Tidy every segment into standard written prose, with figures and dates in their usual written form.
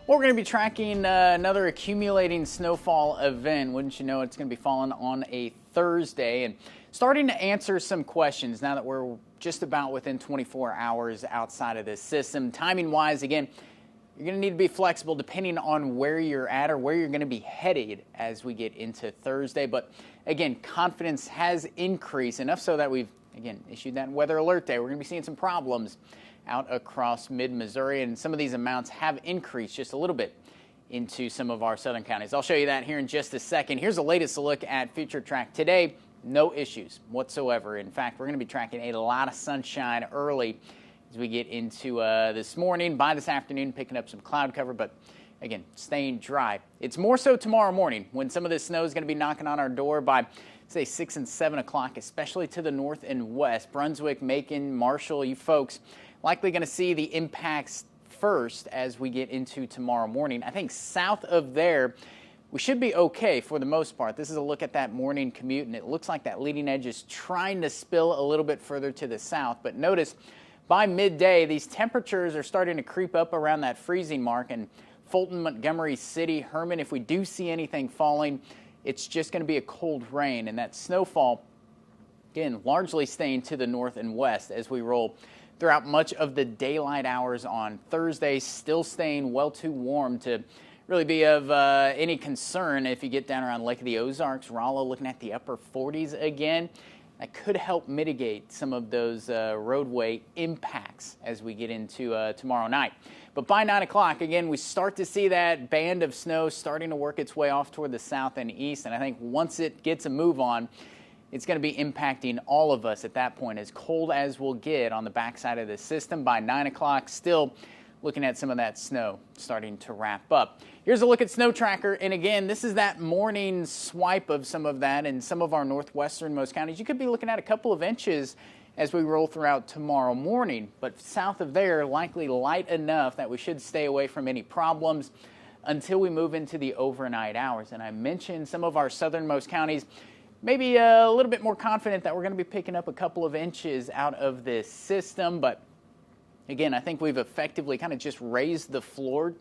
Well, we're going to be tracking another accumulating snowfall event. Wouldn't you know it's going to be falling on a Thursday and starting to answer some questions now that we're just about within 24 hours outside of this system. Timing-wise, again, you're going to need to be flexible depending on where you're at or where you're going to be headed as we get into Thursday. But again, confidence has increased enough so that we've, again, issued that weather alert day. We're going to be seeing some problems out across mid-Missouri, and some of these amounts have increased just a little bit into some of our southern counties. I'll show you that here in just a second. Here's the latest look at FUTURETRACK today. No issues whatsoever. In fact, we're going to be tracking a lot of sunshine early as we get into this morning. By this afternoon, picking up some cloud cover, but again, staying dry. It's more so tomorrow morning when some of this snow is going to be knocking on our door by, say, 6 and 7 o'clock, especially to the north and west. Brunswick, Macon, Marshall, you folks likely going to see the impacts first as we get into tomorrow morning. I think south of there, we should be okay for the most part. This is a look at that morning commute, and it looks like that leading edge is trying to spill a little bit further to the south. But notice, by midday, these temperatures are starting to creep up around that freezing mark. And Fulton, Montgomery City, Herman, if we do see anything falling, it's just going to be a cold rain. And that snowfall, again, largely staying to the north and west as we roll throughout much of the daylight hours on Thursday, still staying well too warm to really be of any concern. If you get down around Lake of the Ozarks, Rolla looking at the upper 40s again, that could help mitigate some of those roadway impacts as we get into tomorrow night. But by 9 o'clock, again, we start to see that band of snow starting to work its way off toward the south and east, and I think once it gets a move on, it's going to be impacting all of us at that point, as cold as we'll get on the backside of the system. By 9 o'clock, still looking at some of that snow starting to wrap up. Here's a look at Snow Tracker, and again, this is that morning swipe of some of that in some of our northwesternmost counties. You could be looking at a couple of inches as we roll throughout tomorrow morning, but south of there, likely light enough that we should stay away from any problems until we move into the overnight hours. And I mentioned some of our southernmost counties, maybe a little bit more confident that we're going to be picking up a couple of inches out of this system. But again, I think we've effectively kind of just raised the floor,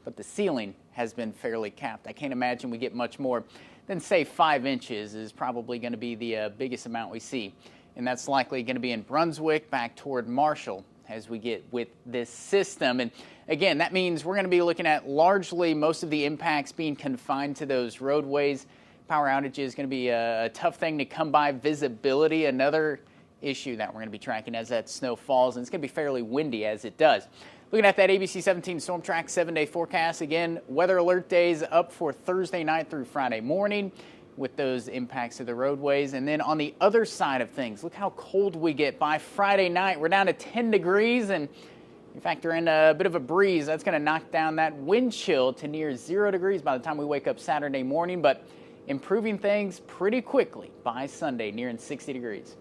but the ceiling has been fairly capped. I can't imagine we get much more than, say, 5 inches is probably going to be the biggest amount we see. And that's likely going to be in Brunswick back toward Marshall as we get with this system. And again, that means we're going to be looking at largely most of the impacts being confined to those roadways. Power outage is going to be a tough thing to come by. Visibility, another issue that we're going to be tracking as that snow falls, and it's going to be fairly windy as it does. Looking at that ABC 17 Storm Track 7-day forecast, again, weather alert days up for Thursday night through Friday morning with those impacts to the roadways. And then on the other side of things, look how cold we get. By Friday night, we're down to 10 degrees, and you factor in a bit of a breeze, that's going to knock down that wind chill to near 0 degrees by the time we wake up Saturday morning. But improving things pretty quickly by Sunday, nearing 60 degrees.